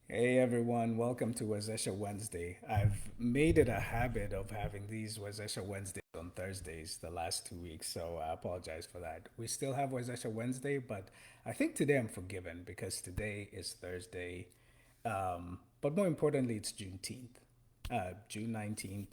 Hey everyone, welcome to Wazesha Wednesday. I've made it a habit of having these Wazesha Wednesdays on Thursdays the last 2 weeks, so I apologize for that. We still have Wazesha Wednesday, but I think today I'm forgiven because today is Thursday. But more importantly, it's Juneteenth, June 19th,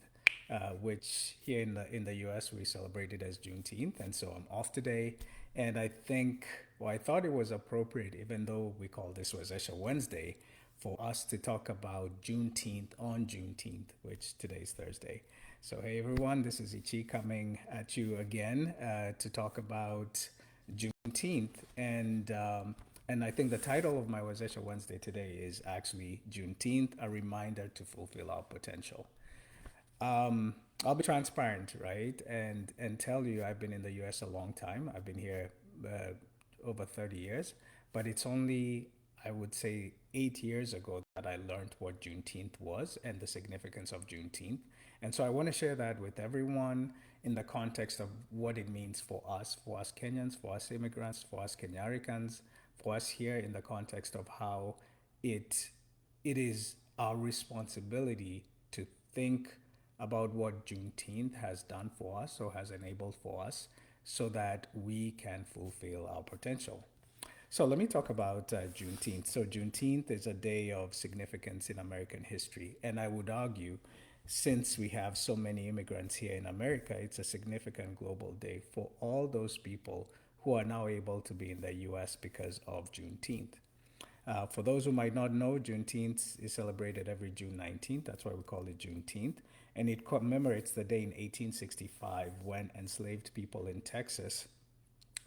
which here in the US we celebrate it as Juneteenth, and so I'm off today. And I think, well, I thought it was appropriate, even though we call this Wazesha Wednesday, for us to talk about Juneteenth on Juneteenth, which today is Thursday. So, hey everyone, this is Ichi coming at you again to talk about Juneteenth, and I think the title of my Wazesha Wednesday today is actually Juneteenth, a reminder to fulfill our potential. I'll be transparent, right, and tell you I've been in the U.S. a long time. I've been here over 30 years, but it's only, I would say, 8 years ago that I learned what Juneteenth was and the significance of Juneteenth. And so I want to share that with everyone in the context of what it means for us Kenyans, for us immigrants, for us Kenyaricans, for us here in the context of how it it is our responsibility to think about what Juneteenth has done for us or has enabled for us so that we can fulfill our potential. So let me talk about Juneteenth. So Juneteenth is a day of significance in American history, and I would argue, since we have so many immigrants here in America, it's a significant global day for all those people who are now able to be in the U.S. because of Juneteenth. For those who might not know, Juneteenth is celebrated every June 19th. That's why we call it Juneteenth. And it commemorates the day in 1865 when enslaved people in Texas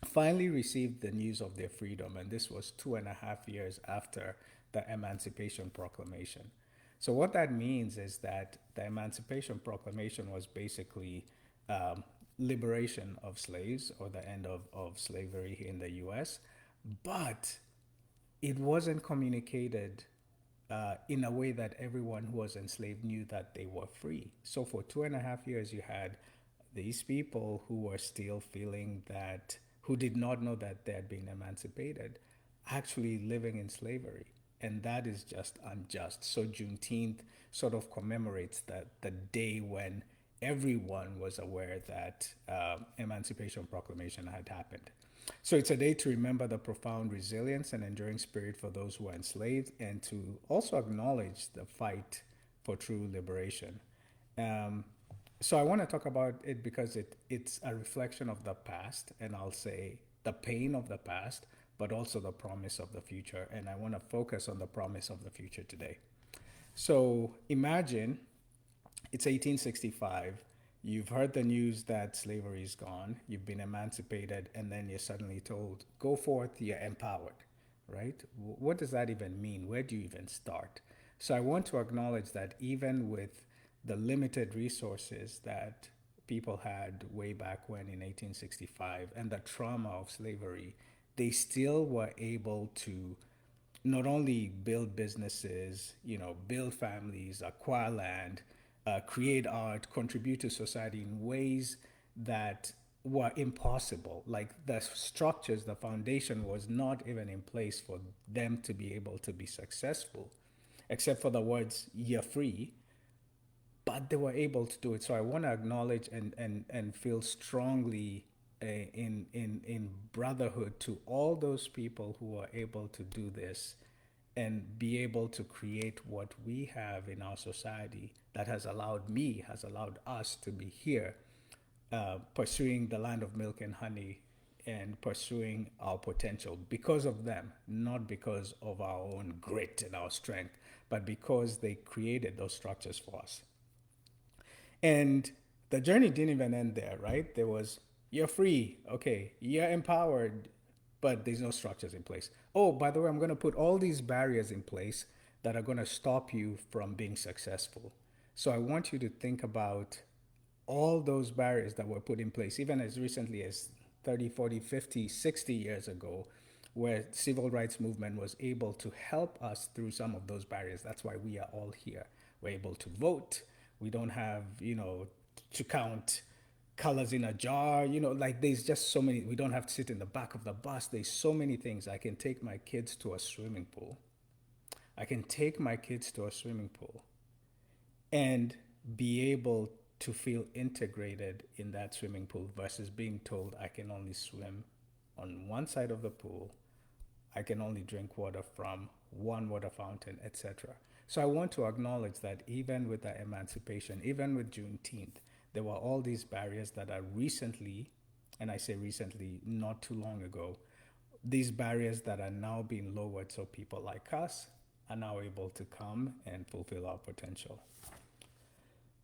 finally received the news of their freedom. And this was 2.5 years after the Emancipation Proclamation. So, what that means is that the Emancipation Proclamation was basically liberation of slaves or the end of slavery in the US. But it wasn't communicated in a way that everyone who was enslaved knew that they were free. So for 2.5 years, you had these people who were still feeling that, who did not know that they had been emancipated, actually living in slavery. And that is just unjust. So Juneteenth sort of commemorates the day when everyone was aware that Emancipation Proclamation had happened. So it's a day to remember the profound resilience and enduring spirit for those who are enslaved and to also acknowledge the fight for true liberation. Um, so I want to talk about it because it's a reflection of the past, and I'll say the pain of the past, but also the promise of the future. And I want to focus on the promise of the future today. So imagine it's 1865. You've heard the news that slavery is gone. You've been emancipated, and then you're suddenly told, go forth, you're empowered, right? What does that even mean? Where do you even start? So I want to acknowledge that even with the limited resources that people had way back when in 1865 and the trauma of slavery, they still were able to not only build businesses, build families, acquire land, create art, contribute to society in ways that were impossible. Like the structures, the foundation was not even in place for them to be able to be successful, except for the words, you're free, but they were able to do it. So I want to acknowledge and feel strongly in brotherhood to all those people who are able to do this and be able to create what we have in our society that has allowed us to be here, pursuing the land of milk and honey and pursuing our potential because of them, not because of our own grit and our strength, but because they created those structures for us. And the journey didn't even end there, right? There was, you're free, okay, you're empowered, but there's no structures in place. Oh, by the way, I'm going to put all these barriers in place that are going to stop you from being successful. So I want you to think about all those barriers that were put in place, even as recently as 30, 40, 50, 60 years ago, where civil rights movement was able to help us through some of those barriers. That's why we are all here. We're able to vote. We don't have, to count colors in a jar, like there's just so many. We don't have to sit in the back of the bus. There's so many things. I can take my kids to a swimming pool. I can take my kids to a swimming pool and be able to feel integrated in that swimming pool versus being told I can only swim on one side of the pool, I can only drink water from one water fountain, etc. So I want to acknowledge that even with the emancipation, even with Juneteenth, there were all these barriers that are recently, and I say recently, not too long ago, these barriers that are now being lowered so people like us are now able to come and fulfill our potential.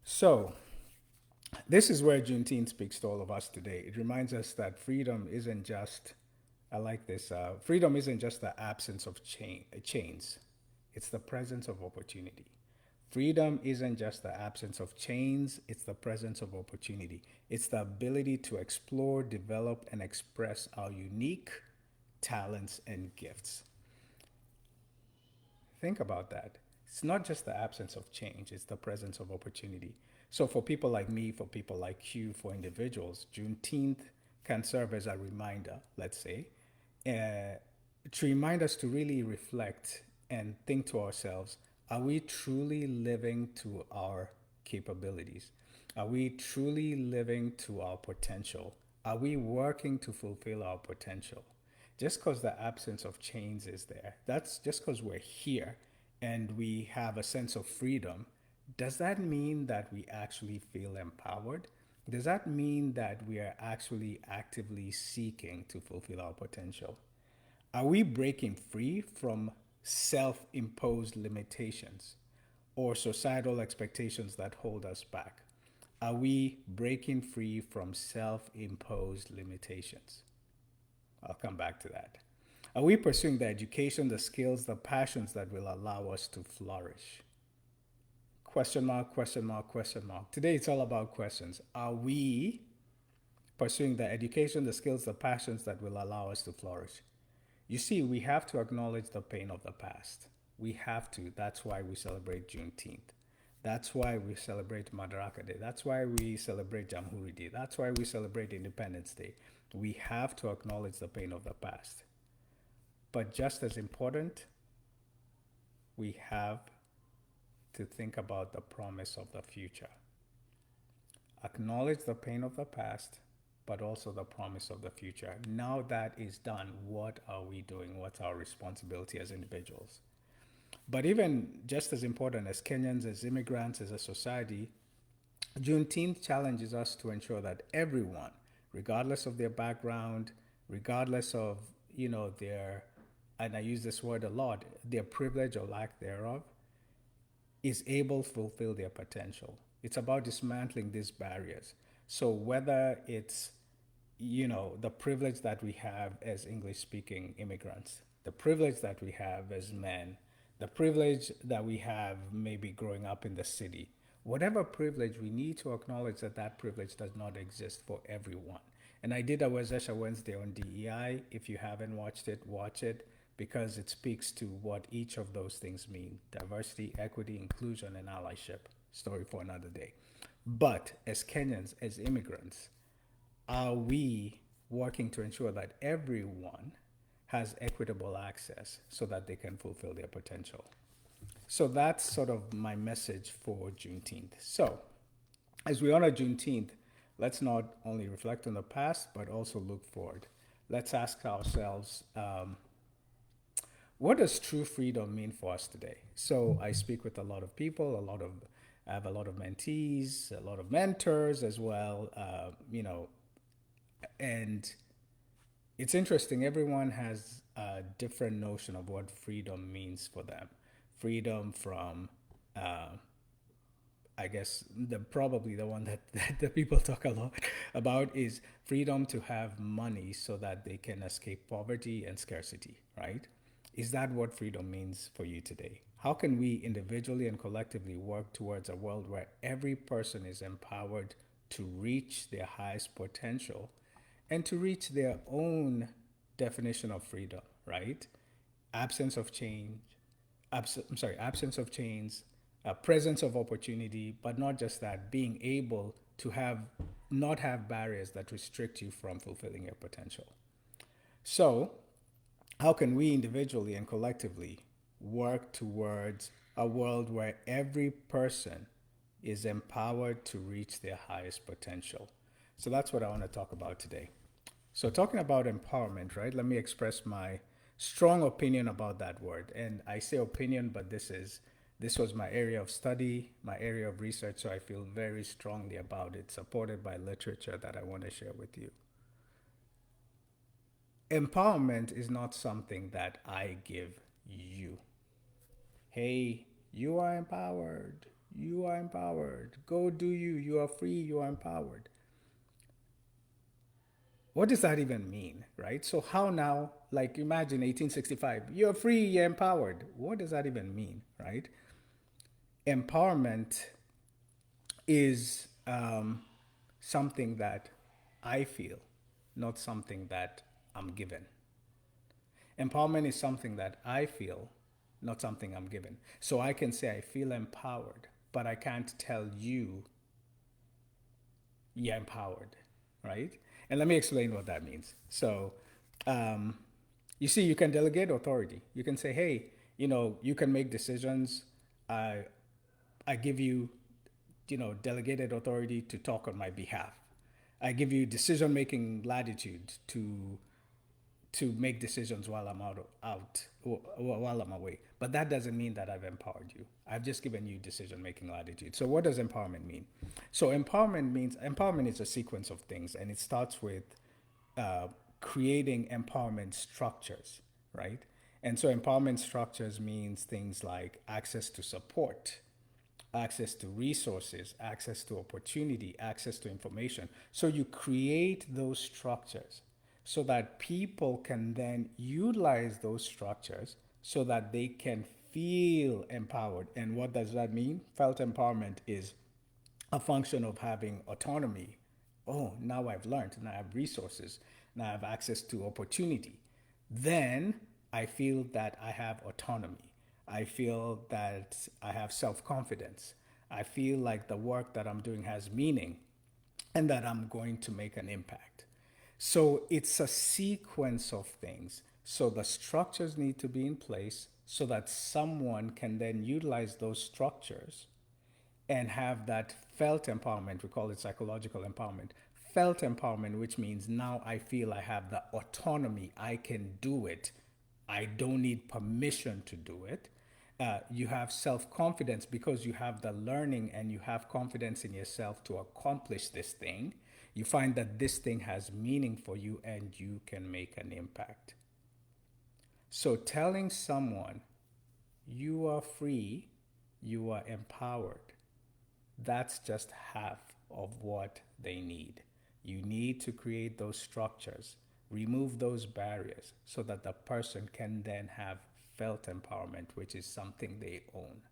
So, this is where Juneteenth speaks to all of us today. It reminds us that freedom isn't just, I like this, freedom isn't just the absence of chains, it's the presence of opportunity. Freedom isn't just the absence of chains, it's the presence of opportunity. It's the ability to explore, develop, and express our unique talents and gifts. Think about that. It's not just the absence of change, it's the presence of opportunity. So, for people like me, for people like you, for individuals, Juneteenth can serve as a reminder, let's say, to remind us to really reflect and think to ourselves, are we truly living to our capabilities? Are we truly living to our potential? Are we working to fulfill our potential? Just because the absence of chains is there, that's just because we're here and we have a sense of freedom, does that mean that we actually feel empowered? Does that mean that we are actually actively seeking to fulfill our potential? Are we breaking free from self imposed limitations or societal expectations that hold us back? Are we breaking free from self imposed limitations? I'll come back to that. Are we pursuing the education, the skills, the passions that will allow us to flourish? Question mark, question mark, question mark. Today it's all about questions. Are we pursuing the education, the skills, the passions that will allow us to flourish? You see, we have to acknowledge the pain of the past. We have to. That's why we celebrate Juneteenth. That's why we celebrate Madaraka Day. That's why we celebrate Jamhuri Day. That's why we celebrate Independence Day. We have to acknowledge the pain of the past. But just as important, we have to think about the promise of the future. Acknowledge the pain of the past, but also the promise of the future. Now that is done, what are we doing? What's our responsibility as individuals? But even just as important as Kenyans, as immigrants, as a society, Juneteenth challenges us to ensure that everyone, regardless of their background, regardless of, their, and I use this word a lot, their privilege or lack thereof, is able to fulfill their potential. It's about dismantling these barriers. So whether it's, the privilege that we have as English speaking immigrants, the privilege that we have as men, the privilege that we have maybe growing up in the city, whatever privilege, we need to acknowledge that that privilege does not exist for everyone. And I did a Wezesha Wednesday on DEI. If you haven't watched it, watch it, because it speaks to what each of those things mean: diversity, equity, inclusion, and allyship. Story for another day. But as Kenyans, as immigrants, are we working to ensure that everyone has equitable access so that they can fulfill their potential? So that's sort of my message for Juneteenth. So as we honor Juneteenth, let's not only reflect on the past, but also look forward. Let's ask ourselves, what does true freedom mean for us today? So I speak with a lot of people, I have a lot of mentees, a lot of mentors as well, and it's interesting. Everyone has a different notion of what freedom means for them. Freedom from, I guess, probably the one that the people talk a lot about is freedom to have money so that they can escape poverty and scarcity, right? Is that what freedom means for you today? How can we individually and collectively work towards a world where every person is empowered to reach their highest potential and to reach their own definition of freedom, right? Absence of change, absence of chains, presence of opportunity, but not just that, being able to not have barriers that restrict you from fulfilling your potential. So, how can we individually and collectively work towards a world where every person is empowered to reach their highest potential. So that's what I want to talk about today. So, talking about empowerment, right? Let me express my strong opinion about that word. And I say opinion, but this was my area of study, my area of research, so I feel very strongly about it, supported by literature that I want to share with you. Empowerment is not something that I give you. Hey, you are empowered. You are empowered. Go do you. You are free. You are empowered. What does that even mean, right? So, how now, like imagine 1865, you're free, you're empowered. What does that even mean, right? Empowerment is something that I feel, not something that I'm given. Empowerment is something that I feel, not something I'm given. So I can say I feel empowered, but I can't tell you you're empowered, right? And let me explain what that means. So, um, you see, you can delegate authority. You can say, hey, you can make decisions. I, I give you, delegated authority to talk on my behalf. I give you decision making latitude to make decisions while I'm out while I'm away. But that doesn't mean that I've empowered you. I've just given you decision making latitude. So what does empowerment mean? So empowerment is a sequence of things, and it starts with uh, creating empowerment structures, right? And so empowerment structures means things like access to support, access to resources, access to opportunity, access to information. So you create those structures so that people can then utilize those structures so that they can feel empowered. And what does that mean? Felt empowerment is a function of having autonomy. Oh, now I've learned, now I have resources, now I have access to opportunity. Then I feel that I have autonomy. I feel that I have self confidence. I feel like the work that I'm doing has meaning and that I'm going to make an impact. So it's a sequence of things. So the structures need to be in place so that someone can then utilize those structures and have that felt empowerment. We call it psychological empowerment. Felt empowerment, which means now I feel I have the autonomy. I can do it. I don't need permission to do it. You have self confidence because you have the learning and you have confidence in yourself to accomplish this thing. You find that this thing has meaning for you and you can make an impact. So, telling someone you are free, you are empowered, that's just half of what they need. You need to create those structures, remove those barriers so that the person can then have felt empowerment, which is something they own.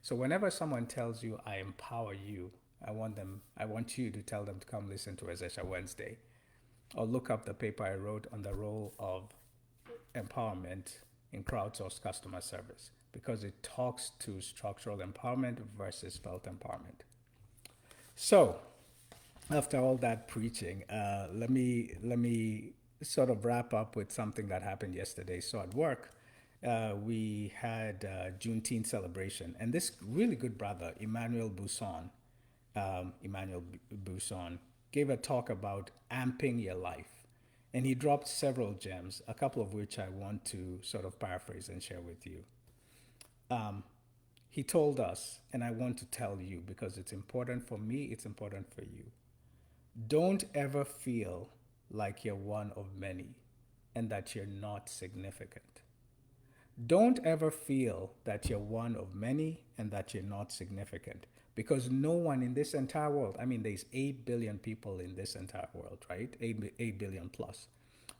So whenever someone tells you I empower you, I want you to tell them to come listen to Ezesha Wednesday or look up the paper I wrote on the role of empowerment in crowdsourced customer service because it talks to structural empowerment versus felt empowerment. So, after all that preaching, let me sort of wrap up with something that happened yesterday. So at work, we had Juneteenth celebration, and this really good brother, Emmanuel Buson, gave a talk about amping your life, and he dropped several gems, a couple of which I want to sort of paraphrase and share with you. He told us, and I want to tell you because it's important for me, it's important for you. Don't ever feel like you're one of many and that you're not significant. Don't ever feel that you're one of many and that you're not significant because no one in this entire world, I mean, there's 8 billion people in this entire world, right? 8 billion plus.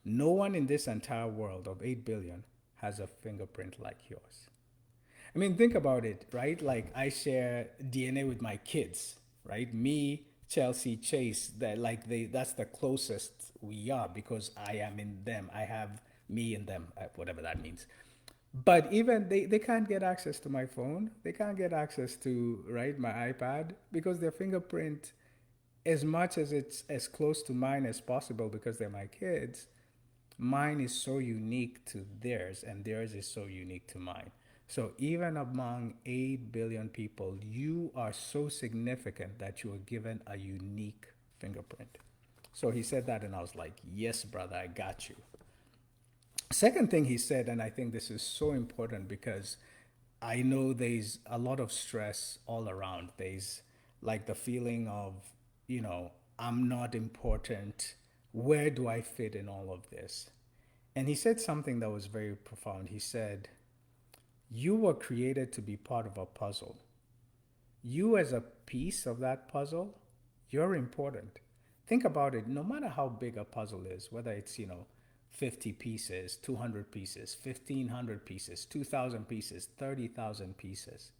No one in this entire world of 8 billion has a fingerprint like yours. I mean, think about it, right? Like I share DNA with my kids, right? Me, Chelsea, Chase, that's the closest we are because I am in them. I have me in them, whatever that means. But even they can't get access to my phone. They can't get access to, right, my iPad because their fingerprint, as much as it's as close to mine as possible because they're my kids, mine is so unique to theirs and theirs is so unique to mine. So even among 8 billion people, you are so significant that you are given a unique fingerprint. So he said that, and I was like, yes, brother, I got you. Second thing he said, and I think this is so important because I know there's a lot of stress all around. There's like the feeling of, I'm not important. Where do I fit in all of this? And he said something that was very profound. He said, you were created to be part of a puzzle. You, as a piece of that puzzle, you're important. Think about it. No matter how big a puzzle is, whether it's, 50 pieces, 200 pieces, 1,500 pieces, 2,000 pieces, 30,000 pieces,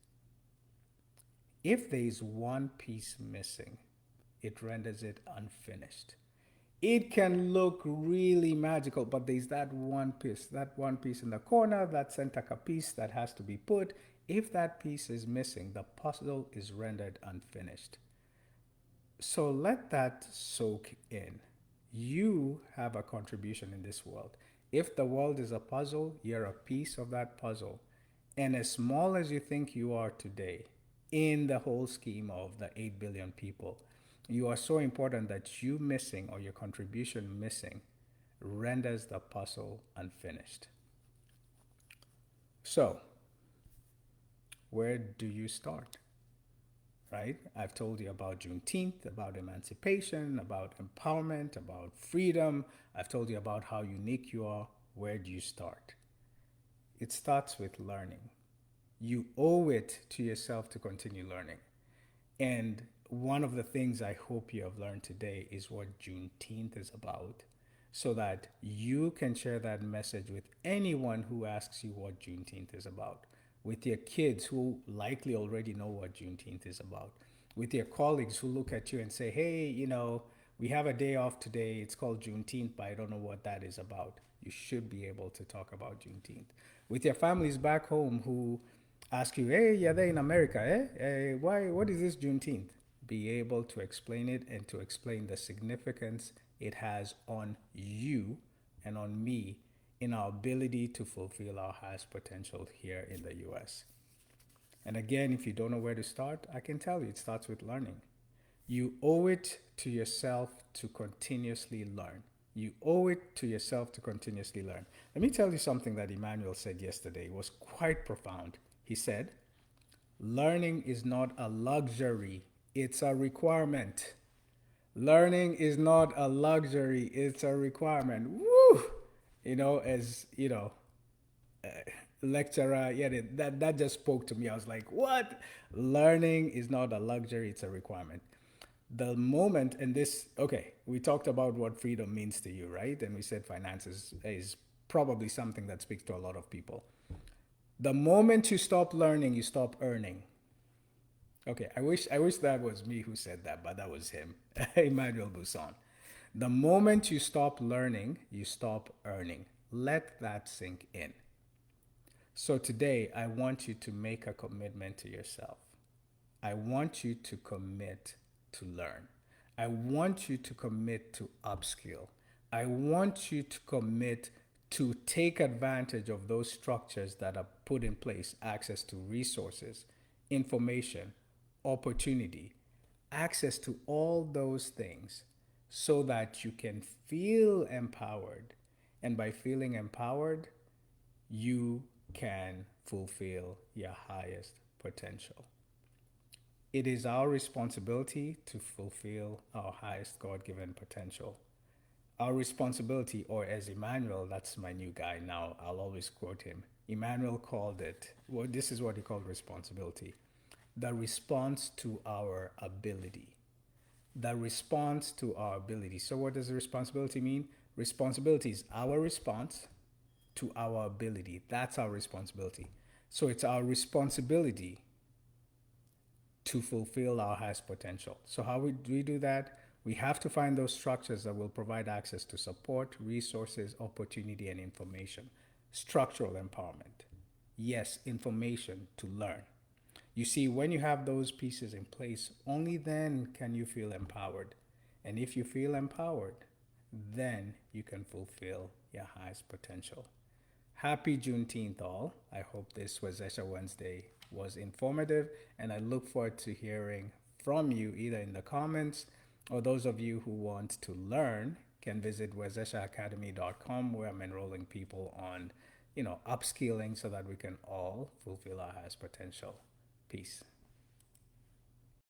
if there is one piece missing, it renders it unfinished. It can look really magical, but there's that one piece in the corner, that center piece that has to be put. If that piece is missing, the puzzle is rendered unfinished. So let that soak in. You have a contribution in this world. If the world is a puzzle, you're a piece of that puzzle. And as small as you think you are today, in the whole scheme of the 8 billion people, you are so important that you missing or your contribution missing renders the puzzle unfinished. So, where do you start? Right? I've told you about Juneteenth, about emancipation, about empowerment, about freedom. I've told you about how unique you are. Where do you start? It starts with learning. You owe it to yourself to continue learning. And one of the things I hope you have learned today is what Juneteenth is about, so that you can share that message with anyone who asks you what Juneteenth is about, with your kids who likely already know what Juneteenth is about, with your colleagues who look at you and say, hey, we have a day off today. It's called Juneteenth, but I don't know what that is about. You should be able to talk about Juneteenth. With your families back home who ask you, hey, you're there in America, what is this Juneteenth? Be able to explain it and to explain the significance it has on you and on me in our ability to fulfill our highest potential here in the US. And again, if you don't know where to start, I can tell you it starts with learning. You owe it to yourself to continuously learn. You owe it to yourself to continuously learn. Let me tell you something that Emmanuel said yesterday. It was quite profound. He said, learning is not a luxury, it's a requirement. Learning is not a luxury, it's a requirement. Woo! As lecturer, yeah, that just spoke to me. I was like, what? Learning is not a luxury, it's a requirement. The moment, and this, okay, we talked about what freedom means to you, right? And we said finances is probably something that speaks to a lot of people. The moment you stop learning, you stop earning. Okay, I wish that was me who said that, but that was him, Emmanuel Busson. The moment you stop learning, you stop earning. Let that sink in. So today, I want you to make a commitment to yourself. I want you to commit to learn. I want you to commit to upskill. I want you to commit to take advantage of those structures that are put in place, access to resources, information, opportunity, access to all those things so that you can feel empowered. And by feeling empowered, you can fulfill your highest potential. It is our responsibility to fulfill our highest God given potential. Our responsibility, or as Emmanuel, that's my new guy now, I'll always quote him. Emmanuel called it, well, this is what he called responsibility: the response to our ability. The response to our ability. So, what does the responsibility mean? Responsibility is our response to our ability. That's our responsibility. So, it's our responsibility to fulfill our highest potential. So, how do we do that? We have to find those structures that will provide access to support, resources, opportunity, and information. Structural empowerment. Yes, information to learn. You see, when you have those pieces in place, only then can you feel empowered. And if you feel empowered, then you can fulfill your highest potential. Happy Juneteenth, all. I hope this Wazesha Wednesday was informative, and I look forward to hearing from you either in the comments or those of you who want to learn can visit wazeshaacademy.com where I'm enrolling people on, upskilling so that we can all fulfill our highest potential. Peace.